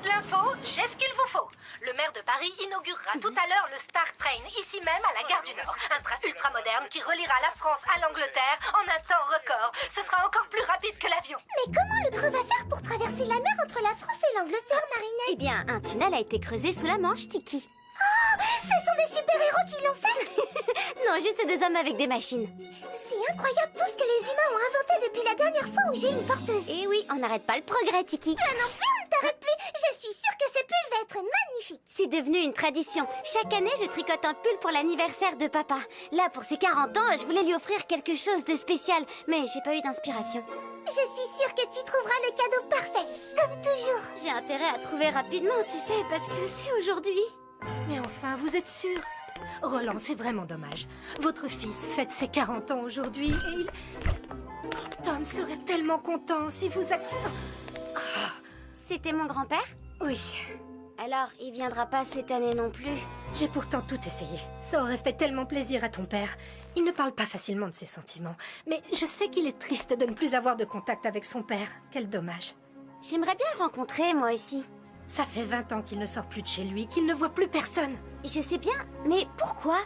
toute l'info, j'ai ce qu'il vous faut. Le maire de Paris inaugurera tout à l'heure le Star Train, ici même à la gare du Nord. Un train ultra moderne qui reliera la France à l'Angleterre en un temps record. Ce sera encore plus rapide que l'avion. Mais comment le train va faire pour traverser la mer entre la France et l'Angleterre, Marinette? Eh bien, un tunnel a été creusé sous la Manche, Tiki. Oh, ce sont des super-héros qui l'ont fait. Non, juste des hommes avec des machines. C'est incroyable tout ce que les humains ont inventé depuis la dernière fois où j'ai une porteuse. Et oui, on n'arrête pas le progrès, Tiki. Toi non plus, on ne t'arrête plus. Je suis sûre que ce pull va être magnifique. C'est devenu une tradition. Chaque année, je tricote un pull pour l'anniversaire de papa. Là, pour ses 40 ans, je voulais lui offrir quelque chose de spécial, mais j'ai pas eu d'inspiration. Je suis sûre que tu trouveras le cadeau parfait, comme toujours. J'ai intérêt à trouver rapidement, tu sais, parce que c'est aujourd'hui. Mais enfin, vous êtes sûr? Roland, c'est vraiment dommage. Votre fils fête ses 40 ans aujourd'hui et il... Tom serait tellement content si vous... C'était mon grand-père? Oui, Alors, il viendra pas cette année non plus. j'ai pourtant tout essayé. Ça aurait fait tellement plaisir à ton père. Il ne parle pas facilement de ses sentiments. Mais je sais qu'il est triste de ne plus avoir de contact avec son père. Quel dommage. J'aimerais bien le rencontrer, moi aussi. Ça fait 20 ans qu'il ne sort plus de chez lui, qu'il ne voit plus personne. Je sais bien, mais pourquoi?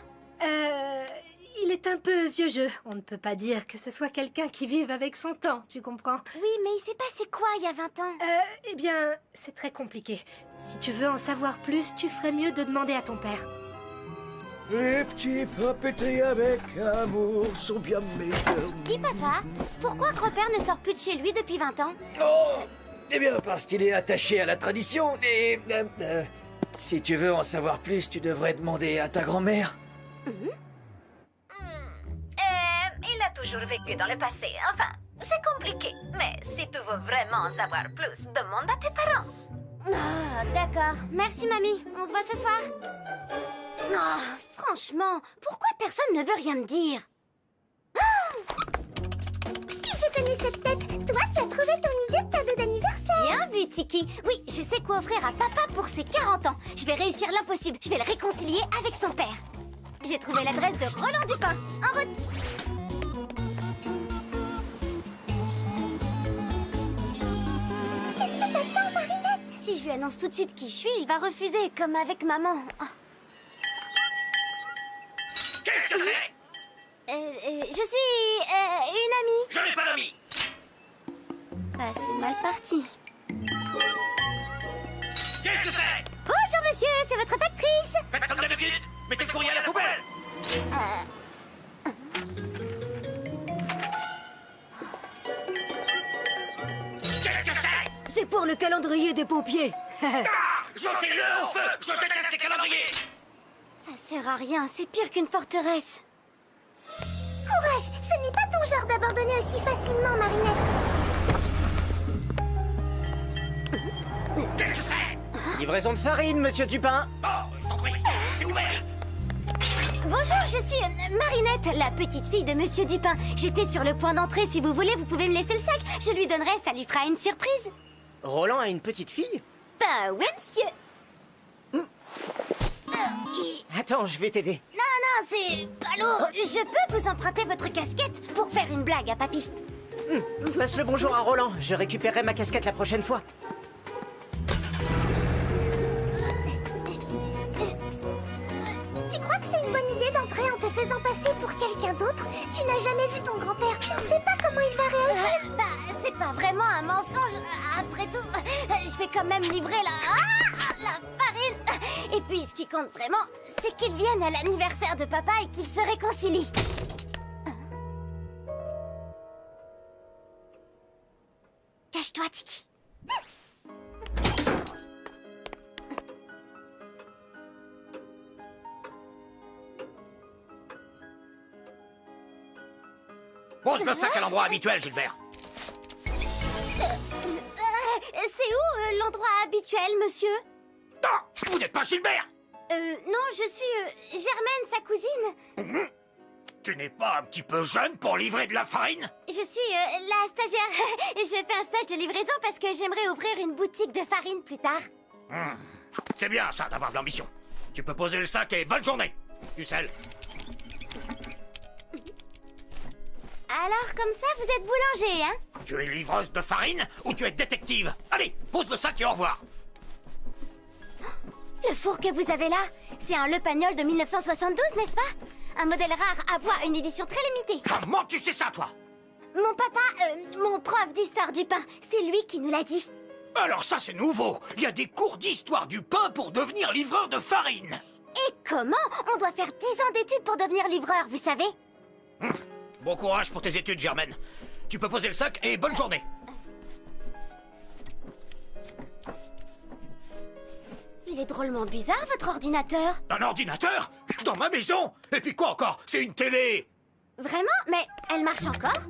Il est un peu vieux jeu. On ne peut pas dire que ce soit quelqu'un qui vive avec son temps, tu comprends? Oui, mais il s'est passé quoi il y a 20 ans? Eh bien, c'est très compliqué. Si tu veux en savoir plus, tu ferais mieux de demander à ton père. Les petits papetés avec amour sont bien meilleurs. Dis papa, pourquoi grand-père ne sort plus de chez lui depuis 20 ans? Oh, eh bien, parce qu'il est attaché à la tradition et... si tu veux en savoir plus, tu devrais demander à ta grand-mère. Il a toujours vécu dans le passé. Enfin, c'est compliqué. Mais si tu veux vraiment en savoir plus, demande à tes parents. Ah, d'accord. Merci, mamie. On se voit ce soir. Ah, franchement, pourquoi personne ne veut rien me dire? Je connais cette tête. Toi, tu as trouvé ton idée de cadeau d'anniversaire. Bien vu, Tiki. Oui, je sais quoi offrir à papa pour ses 40 ans. Je vais réussir l'impossible. Je vais le réconcilier avec son père. J'ai trouvé l'adresse de Roland Dupin. En route. Qu'est-ce que t'attends, Marinette? Si je lui annonce tout de suite qui je suis, il va refuser, comme avec maman. Oh. Qu'est-ce que c'est? Je suis une amie. Je n'ai pas d'amis. Bah, c'est mal parti. Qu'est-ce que c'est? Bonjour, monsieur, c'est votre factrice. Faites comme d'habitude. Mettez le courrier à la poubelle. Qu'est-ce que c'est? C'est pour le calendrier des pompiers. Ah! Jetez-le au feu. Je déteste les calendriers. Ça sert à rien, c'est pire qu'une forteresse. Courage, ce n'est pas ton genre d'abandonner aussi facilement, Marinette. Qu'est-ce que c'est? Livraison de farine, monsieur Dupin. Oh, je t'en prie. C'est ouvert. Bonjour, je suis Marinette, la petite fille de monsieur Dupin. J'étais sur le point d'entrer, si vous voulez, vous pouvez me laisser le sac. Je lui donnerai, ça lui fera une surprise. Roland a une petite fille? Ben ouais, monsieur. Attends, je vais t'aider. Non, c'est pas lourd. Je peux vous emprunter votre casquette pour faire une blague à papy. Passe le bonjour à Roland. Je récupérerai ma casquette la prochaine fois. Tu crois que c'est une bonne idée d'entrer en te faisant passer pour quelqu'un d'autre? Tu n'as jamais vu ton grand-père. Tu ne sais pas comment il va réagir. Bah, c'est pas vraiment un mensonge. Après tout, je vais quand même livrer la farine. Et puis, ce qui compte vraiment, c'est qu'ils viennent à l'anniversaire de papa et qu'ils se réconcilient. Cache-toi, Tiki. Pose le sac à l'endroit habituel, Gilbert. C'est où l'endroit habituel, monsieur? Ah, vous n'êtes pas Gilbert. Non, je suis Germaine, sa cousine. Tu n'es pas un petit peu jeune pour livrer de la farine? Je suis la stagiaire. J'ai fait un stage de livraison parce que j'aimerais ouvrir une boutique de farine plus tard. C'est bien ça d'avoir de l'ambition. Tu peux poser le sac et bonne journée. Du sel. Alors, comme ça, vous êtes boulanger, hein? Tu es livreuse de farine ou tu es détective? Allez, pose le sac et au revoir. Le four que vous avez là, c'est un Le Pagnol de 1972, n'est-ce pas? Un modèle rare à bois, une édition très limitée. Comment tu sais ça, toi? Mon papa, mon prof d'histoire du pain, c'est lui qui nous l'a dit. Alors ça, c'est nouveau. Il y a des cours d'histoire du pain pour devenir livreur de farine. Et comment? On doit faire 10 ans d'études pour devenir livreur, vous savez? Bon courage pour tes études, Germaine. Tu peux poser le sac et bonne journée. Il est drôlement bizarre, votre ordinateur. Un ordinateur? Dans ma maison? Et puis quoi encore? C'est une télé. Vraiment? Mais elle marche encore?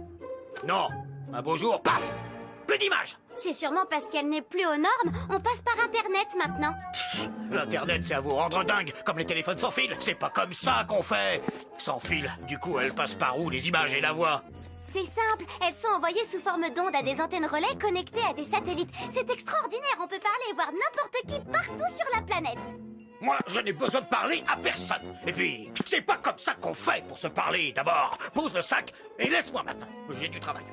Non. Un beau jour, paf! Plus d'images. C'est sûrement parce qu'elle n'est plus aux normes. On passe par Internet maintenant. L'Internet, c'est à vous rendre dingue, comme les téléphones sans fil. C'est pas comme ça qu'on fait. Sans fil, du coup, elles passent par où, les images et la voix? C'est simple, elles sont envoyées sous forme d'ondes à des antennes relais connectées à des satellites. C'est extraordinaire, on peut parler et voir n'importe qui partout sur la planète. Moi, je n'ai besoin de parler à personne. Et puis, c'est pas comme ça qu'on fait pour se parler. D'abord, pose le sac et laisse-moi maintenant. J'ai du travail.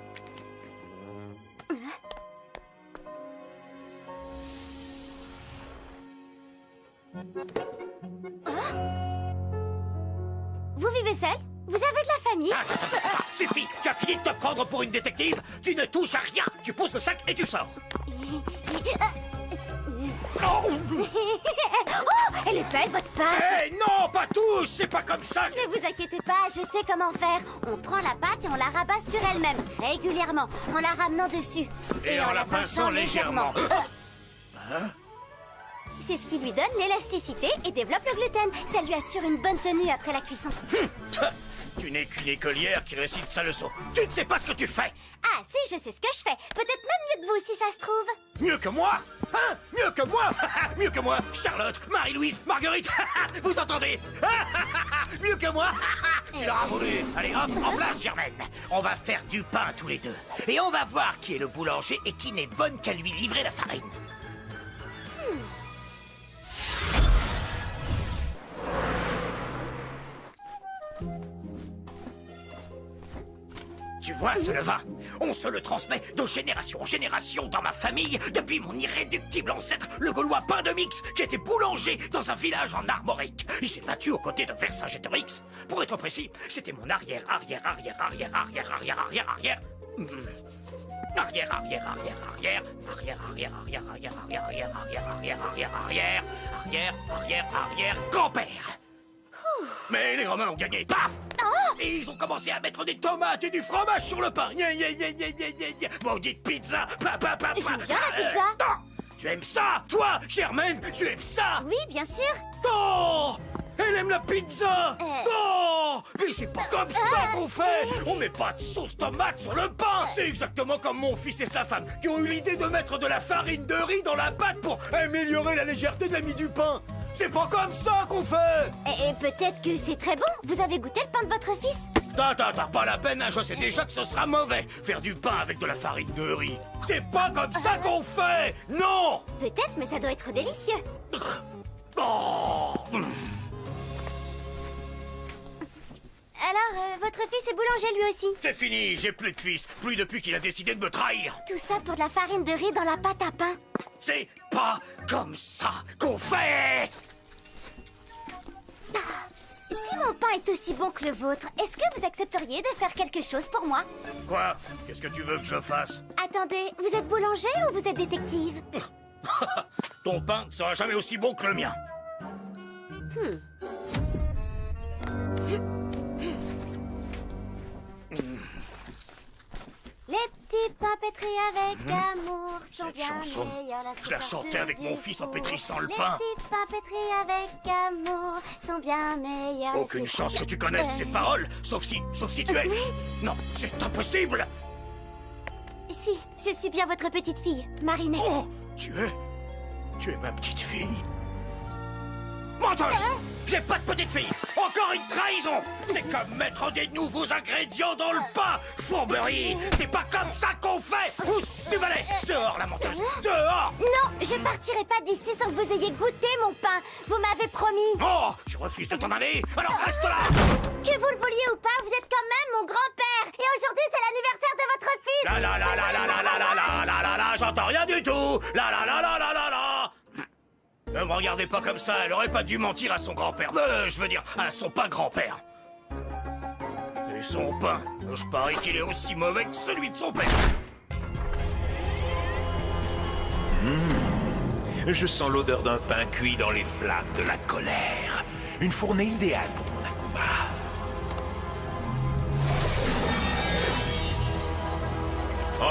Vous vivez seul? Vous avez de la famille? Suffit, tu as fini de te prendre pour une détective. Tu ne touches à rien. Tu poses le sac et tu sors. Oh, elle est belle, votre pâte! Eh non, pas touche. C'est pas comme ça. Ne vous inquiétez pas, je sais comment faire. On prend la pâte et on la rabat sur elle-même, régulièrement, en la ramenant dessus. Et en la pinçant légèrement. C'est ce qui lui donne l'élasticité et développe le gluten. Ça lui assure une bonne tenue après la cuisson. Tu n'es qu'une écolière qui récite sa leçon. Tu ne sais pas ce que tu fais. Ah si, je sais ce que je fais. Peut-être même mieux que vous, si ça se trouve. Mieux que moi? Hein? Mieux que moi? Mieux que moi? Charlotte, Marie-Louise, Marguerite. Vous entendez? Mieux que moi? Tu l'auras voulu. Allez, hop, en place, Germaine. On va faire du pain tous les deux. Et on va voir qui est le boulanger et qui n'est bonne qu'à lui livrer la farine. Tu vois ce levain? On se le transmet de génération en génération dans ma famille depuis mon irréductible ancêtre, le Gaulois Pain de Mix, qui était boulanger dans un village en Armorique. Il s'est battu aux côtés de Vercingétorix. Pour être précis, c'était mon arrière, arrière, arrière, arrière, arrière, arrière, arrière, arrière. Arrière, arrière, arrière, arrière, arrière, arrière, arrière, arrière, arrière, arrière, arrière, arrière, arrière, arrière, arrière, arrière, arrière, grand-père. Mais les Romains ont gagné, paf! Et ils ont commencé à mettre des tomates et du fromage sur le pain. Maudite pizza! J'aime bien la pizza. Tu aimes ça, toi, Germaine? Tu aimes ça? Oui, bien sûr. Oh! Elle aime la pizza! Oh! Mais c'est pas comme ça qu'on fait! On met pas de sauce tomate sur le pain! C'est exactement comme mon fils et sa femme qui ont eu l'idée de mettre de la farine de riz dans la pâte pour améliorer la légèreté de la mie du pain! C'est pas comme ça qu'on fait! Et peut-être que c'est très bon. Vous avez goûté le pain de votre fils? T'as pas la peine, hein, je sais déjà que ce sera mauvais. Faire du pain avec de la farine de riz. C'est pas comme ça qu'on fait! Non! Peut-être, mais ça doit être délicieux. Oh! Alors, votre fils est boulanger lui aussi? C'est fini, j'ai plus de fils. Plus depuis qu'il a décidé de me trahir. Tout ça pour de la farine de riz dans la pâte à pain. C'est pas comme ça qu'on fait! Si mon pain est aussi bon que le vôtre, est-ce que vous accepteriez de faire quelque chose pour moi? Quoi? Qu'est-ce que tu veux que je fasse? Attendez, vous êtes boulanger ou vous êtes détective? Ton pain ne sera jamais aussi bon que le mien. Les petits pains pétris avec amour sont Cette bien chanson, meilleurs je la chantais avec mon fils en pétrissant le Les pain. petits pains pétris avec amour sont bien meilleurs. Aucune chance que tu connaisses ces paroles, sauf si tu es... Non, c'est impossible! Si, je suis bien votre petite fille, Marinette. Oh, tu es ma petite fille? Menteuse! J'ai pas de petite fille! Encore une trahison! C'est comme mettre des nouveaux ingrédients dans le pain! Fourberie! C'est pas comme ça qu'on fait! Ousse, du balai! Dehors, la menteuse! Dehors! Non, je partirai pas d'ici sans que vous ayez goûté mon pain. Vous m'avez promis. Oh! Tu refuses de t'en aller? Alors reste là! Que vous le vouliez ou pas, vous êtes quand même mon grand-père. Et aujourd'hui, c'est l'anniversaire de votre fils. La la la la la la la la la la la la, j'entends rien du tout! La la la la la la la! Ne me regardez pas comme ça, elle aurait pas dû mentir à son grand-père. Je veux dire, à son pas grand-père. Et son pain, je parie qu'il est aussi mauvais que celui de son père. Je sens l'odeur d'un pain cuit dans les flammes de la colère. Une fournée idéale pour mon Akuma.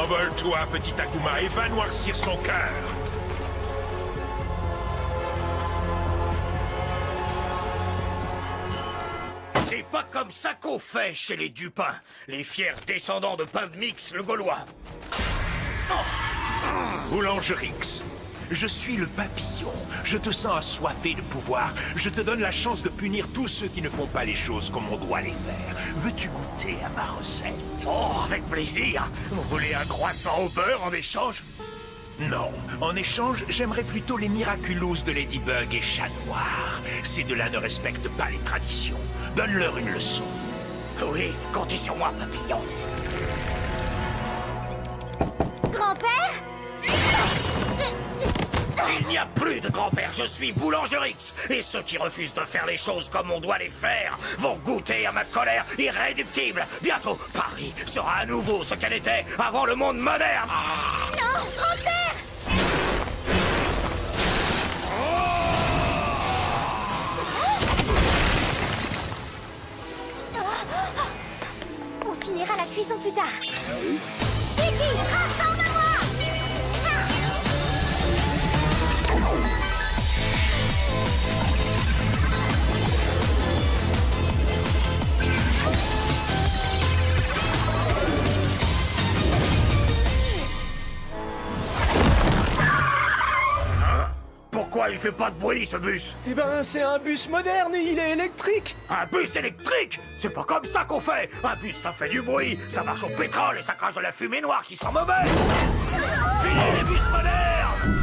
Envole-toi, petit Akuma, et va noircir son cœur. C'est pas comme ça qu'on fait chez les Dupin, les fiers descendants de Pain de Mix, le Gaulois. Boulangerix, je suis le papillon. Je te sens assoiffé de pouvoir. Je te donne la chance de punir tous ceux qui ne font pas les choses comme on doit les faire. Veux-tu goûter à ma recette? Oh, avec plaisir. Vous voulez un croissant au beurre en échange? Non. En échange, j'aimerais plutôt les Miraculous de Ladybug et Chat Noir. Ces deux-là ne respectent pas les traditions. Donne-leur une leçon. Oui, comptez sur moi, papillon. Grand-père? Il n'y a plus de grand-père, je suis Boulangerix. Et ceux qui refusent de faire les choses comme on doit les faire vont goûter à ma colère irréductible. Bientôt, Paris sera à nouveau ce qu'elle était avant le monde moderne. Non, grand-père! On finira la cuisson plus tard. Kiki, transforme-moi! Pourquoi il fait pas de bruit, ce bus? Eh ben, c'est un bus moderne et il est électrique. Un bus électrique? C'est pas comme ça qu'on fait. Un bus, ça fait du bruit, ça marche au pétrole et ça crache de la fumée noire qui sent mauvais. Fini les bus modernes!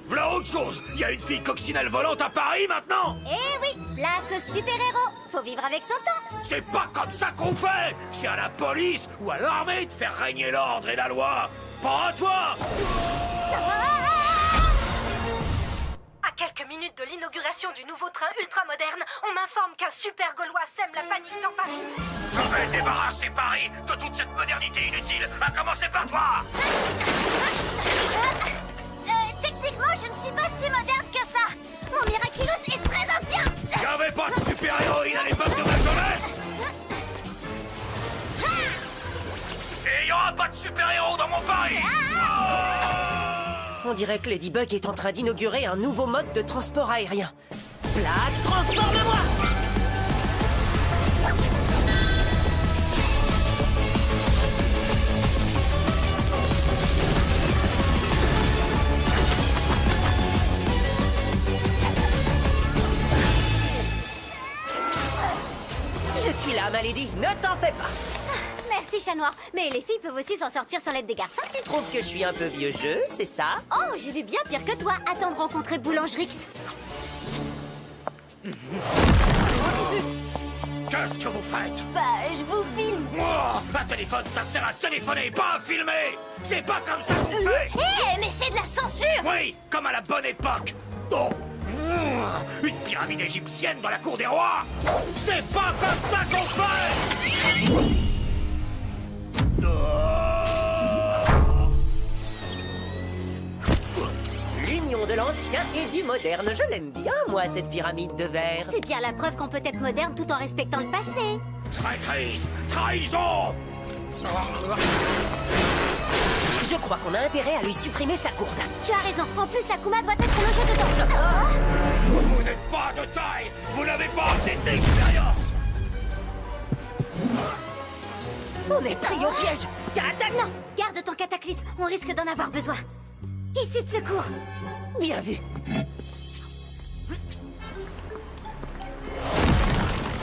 Voilà autre chose. Il y a une fille coccinelle volante à Paris maintenant. Eh oui, place au super-héros. Faut vivre avec son temps. C'est pas comme ça qu'on fait. C'est à la police ou à l'armée de faire régner l'ordre et la loi. Pas à toi. À quelques minutes de l'inauguration du nouveau train ultra-moderne, on m'informe qu'un super Gaulois sème la panique dans Paris. Je vais débarrasser Paris de toute cette modernité inutile, à commencer par toi. Techniquement, je ne suis pas si moderne que ça. Mon Miraculous est très ancien. Il n'y avait pas de super-héroïne à l'époque de ma jeunesse. Et il n'y aura pas de super-héros dans mon Paris. On dirait que Ladybug est en train d'inaugurer un nouveau mode de transport aérien. Black, transforme-moi! Je suis là, ma lady, ne t'en fais pas. Merci, Chat Noir. Mais les filles peuvent aussi s'en sortir sans l'aide des garçons. Tu trouves que je suis un peu vieux jeu, c'est ça? Oh, j'ai vu bien pire que toi. Attends de rencontrer Boulangerix. Qu'est-ce que vous faites? Bah, je vous filme. Oh, un téléphone, ça sert à téléphoner, pas à filmer. C'est pas comme ça qu'on fait. Hé, mais c'est de la censure. Oui, comme à la bonne époque. Oh, une pyramide égyptienne dans la cour des rois. C'est pas comme ça qu'on fait. L'union de l'ancien et du moderne, je l'aime bien, moi, cette pyramide de verre. C'est bien la preuve qu'on peut être moderne tout en respectant le passé. Traîtrise, trahison. Je crois qu'on a intérêt à lui supprimer sa gourde. Tu as raison. En plus, l'Akuma doit être logé dedans. Vous n'êtes pas de taille. Vous n'avez pas assez d'expérience. On est pris au piège. Non, garde ton cataclysme. On risque d'en avoir besoin. Issue de secours. Bien vu.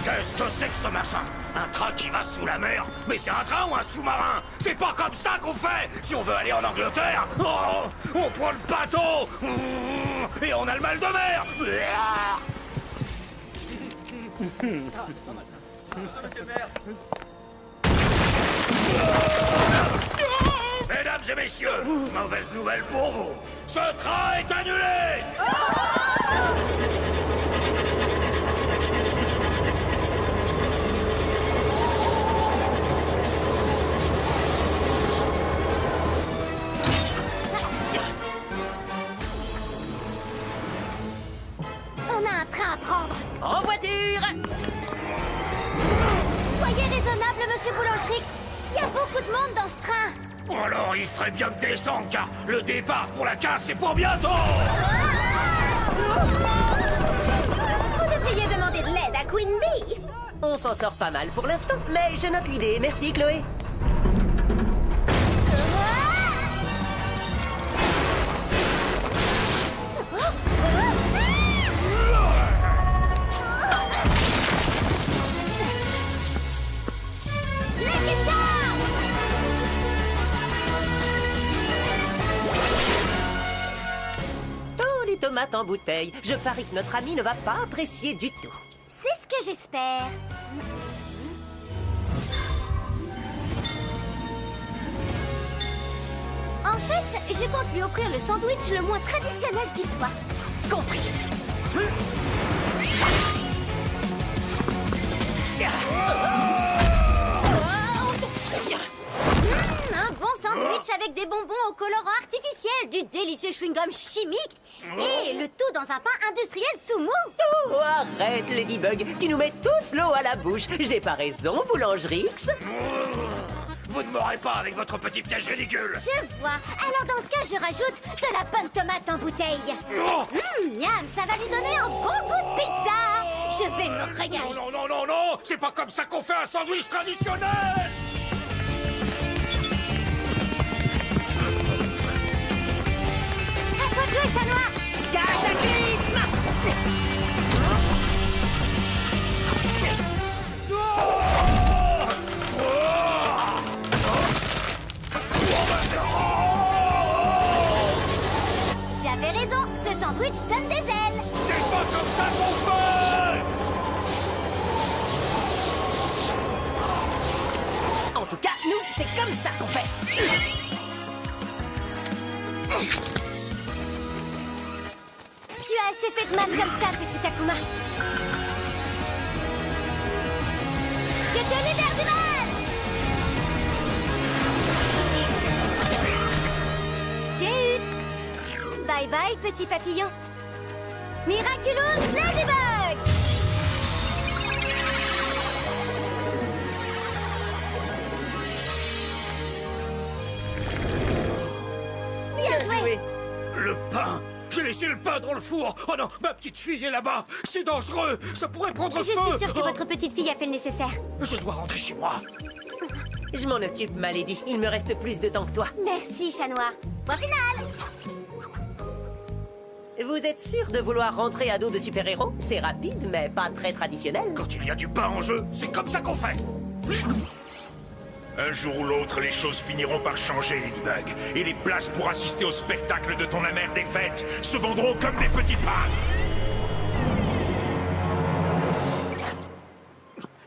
Qu'est-ce que c'est que ce machin? Un train qui va sous la mer? Mais c'est un train ou un sous-marin? C'est pas comme ça qu'on fait! Si on veut aller en Angleterre, oh, on prend le bateau! Et on a le mal de mer! messieurs, mauvaise nouvelle pour vous. Ce train est annulé. On a un train à prendre. En voiture! Soyez raisonnable, monsieur Boulangerix. Il y a beaucoup de monde dans ce train. Alors il ferait bien de descendre, car le départ pour la casse, c'est pour bientôt. Vous devriez demander de l'aide à Queen Bee. On s'en sort pas mal pour l'instant, mais je note l'idée. Merci, Chloé. Oh, les tomates en bouteille. Je parie que notre ami ne va pas apprécier du tout. C'est ce que j'espère. En fait, je compte lui offrir le sandwich le moins traditionnel qui soit. Compris. Un bon sandwich avec des bonbons au colorant artificiel, du délicieux chewing-gum chimique et le tout dans un pain industriel tout mou. Oh, arrête, Ladybug. Tu nous mets tous l'eau à la bouche. J'ai pas raison, Boulangerix. Vous ne m'aurez pas avec votre petit piège ridicule. Je vois. Alors dans ce cas, je rajoute de la bonne tomate en bouteille. Miam, ça va lui donner un bon goût de pizza. Je vais me régaler. Non, non, non, non. C'est pas comme ça qu'on fait un sandwich traditionnel. À toi de jouer, chat noir. Cataclysme! J'avais raison, ce sandwich donne des ailes. C'est pas comme ça qu'on fait. En tout cas, nous, c'est comme ça qu'on fait. Tu as assez fait de mal comme ça, petit Akuma. Que te libère du mal. Je t'ai eu. Bye bye, petit papillon. Miraculous Ladybug. Bien joué. Le pain. J'ai laissé le pain dans le four. Oh non, ma petite fille est là-bas. C'est dangereux. Ça pourrait prendre Je feu. suis sûre que votre petite fille a fait le nécessaire. Je dois rentrer chez moi. Je m'en occupe, ma lady. Il me reste plus de temps que toi. Merci, chat noir. Point final. Vous êtes sûr de vouloir rentrer à dos de super-héros? C'est rapide, mais pas très traditionnel. Quand il y a du pain en jeu, c'est comme ça qu'on fait. Un jour ou l'autre, les choses finiront par changer, Ladybug. Et les places pour assister au spectacle de ton amère défaite se vendront comme des petits pains.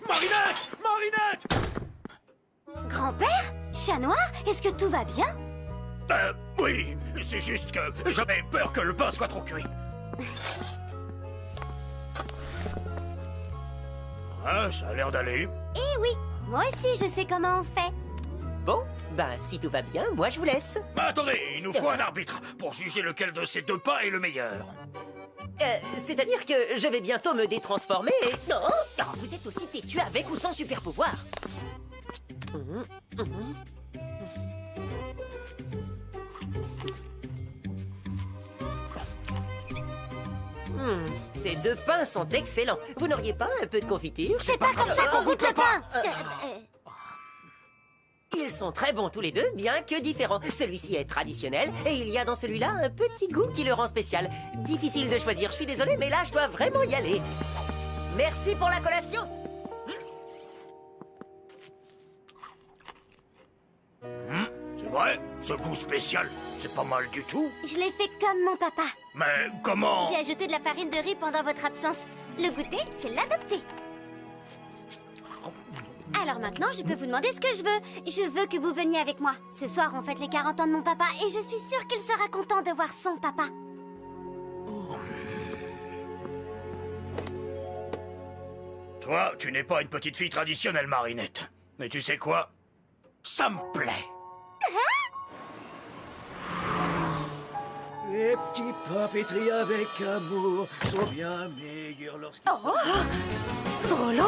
Marinette! Marinette! Grand-père? Chat noir? Est-ce que tout va bien? Oui, c'est juste que j'avais peur que le pain soit trop cuit. Ah, ça a l'air d'aller. Eh oui, moi aussi je sais comment on fait. Bon, ben si tout va bien, moi je vous laisse. Mais attendez, il nous faut un arbitre pour juger lequel de ces deux pains est le meilleur. C'est-à-dire que je vais bientôt me détransformer et... Oh, vous êtes aussi têtu avec ou sans super pouvoir. Ces deux pains sont excellents. Vous n'auriez pas un peu de confiture? C'est pas comme ça qu'on goûte le pain. Ils sont très bons tous les deux, bien que différents. Celui-ci est traditionnel, et il y a dans celui-là un petit goût qui le rend spécial. Difficile de choisir, je suis désolé, mais là, je dois vraiment y aller. Merci pour la collation. C'est vrai, ce goût spécial, c'est pas mal du tout. Je l'ai fait comme mon papa. Mais comment? J'ai ajouté de la farine de riz pendant votre absence. Le goûter, c'est l'adopter. Alors maintenant, je peux vous demander ce que je veux. Je veux que vous veniez avec moi. Ce soir, on fête les 40 ans de mon papa et je suis sûre qu'il sera content de voir son papa. Toi, tu n'es pas une petite fille traditionnelle, Marinette. Mais tu sais quoi? Ça me plaît. Les petits pains pétris avec amour sont bien meilleurs lorsqu'ils sont... Frollo!